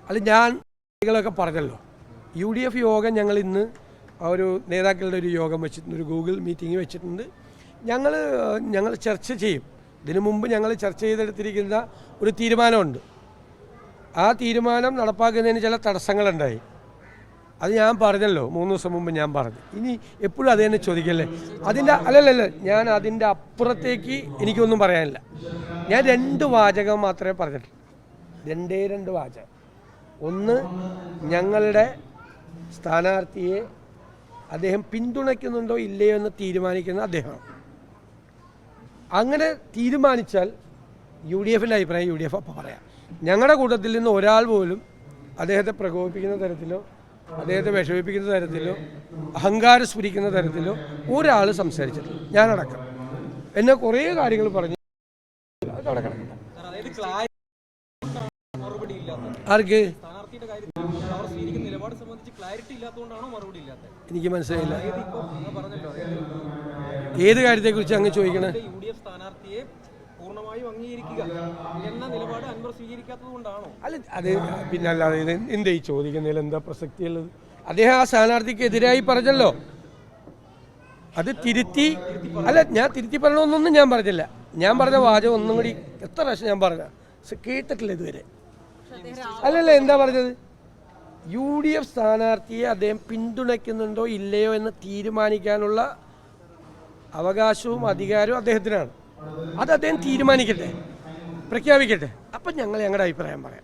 അല്ല, ഞാൻ കളൊക്കെ പറഞ്ഞല്ലോ, UDF യോഗം ഞങ്ങൾ ഇന്ന് ഒരു നേതാക്കളുടെ ഒരു യോഗം വെച്ചിട്ടുണ്ട്, ഒരു ഗൂഗിൾ മീറ്റിംഗ് വെച്ചിട്ടുണ്ട്. ഞങ്ങൾ ചർച്ച ചെയ്യും. ഇതിനു മുമ്പ് ഞങ്ങൾ ചർച്ച ചെയ്തെടുത്തിരിക്കുന്ന ഒരു തീരുമാനമുണ്ട്. ആ തീരുമാനം നടപ്പാക്കുന്നതിന് ചില തടസ്സങ്ങളുണ്ടായി. അത് ഞാൻ പറഞ്ഞല്ലോ, 3 ദിവസം മുമ്പ് ഞാൻ പറഞ്ഞു. ഇനി എപ്പോഴും അത് തന്നെ ചോദിക്കല്ലേ. അല്ലല്ല, ഞാൻ അതിൻ്റെ അപ്പുറത്തേക്ക് എനിക്കൊന്നും പറയാനില്ല. ഞാൻ 2 വാചകം മാത്രമേ പറഞ്ഞിട്ടുള്ളൂ. 2 വാചകം. ഒന്ന്, ഞങ്ങളുടെ സ്ഥാനാർത്ഥിയെ അദ്ദേഹം പിന്തുണയ്ക്കുന്നുണ്ടോ ഇല്ലയോ എന്ന് തീരുമാനിക്കുന്ന അദ്ദേഹമാണ്. അങ്ങനെ തീരുമാനിച്ചാൽ UDFിൻ്റെ അഭിപ്രായം UDF അപ്പം പറയാം. ഞങ്ങളുടെ കൂട്ടത്തിൽ നിന്ന് ഒരാൾ പോലും അദ്ദേഹത്തെ പ്രകോപിപ്പിക്കുന്ന തരത്തിലോ അദ്ദേഹത്തെ വിഷമിപ്പിക്കുന്ന തരത്തിലോ അഹങ്കാരം സ്ഫുരിക്കുന്ന തരത്തിലോ ഒരാൾ സംസാരിച്ചിട്ടില്ല, ഞാനടക്കം. എന്നെ കുറേ കാര്യങ്ങൾ പറഞ്ഞു. ആർക്ക്? എനിക്ക് മനസ്സിലായില്ല. ഏത് കാര്യത്തെക്കുറിച്ച് അങ്ങ് ചോദിക്കണേ? അല്ല, അത് പിന്നെ അല്ലാതെ എന്താ ഈ ചോദിക്കുന്നതിൽ എന്താ പ്രസക്തിയുള്ളത്? അദ്ദേഹം ആ സ്ഥാനാർത്ഥിക്ക് പറഞ്ഞല്ലോ. അത് തിരുത്തി അല്ല, ഞാൻ തിരുത്തി പറയണമെന്നൊന്നും ഞാൻ പറഞ്ഞില്ല. ഞാൻ പറഞ്ഞ വാചകം ഒന്നും കൂടി എത്ര പ്രാവശ്യം ഞാൻ പറഞ്ഞ കേട്ടിട്ടില്ല ഇതുവരെ. അല്ലല്ല, എന്താ പറഞ്ഞത്? UDF സ്ഥാനാർത്ഥിയെ അദ്ദേഹം പിന്തുണയ്ക്കുന്നുണ്ടോ ഇല്ലയോ എന്ന് തീരുമാനിക്കാനുള്ള അവകാശവും അധികാരവും അദ്ദേഹത്തിനാണ്. അത് അദ്ദേഹം തീരുമാനിക്കട്ടെ, പ്രഖ്യാപിക്കട്ടെ. അപ്പം ഞങ്ങൾ ഞങ്ങളുടെ അഭിപ്രായം പറയാം.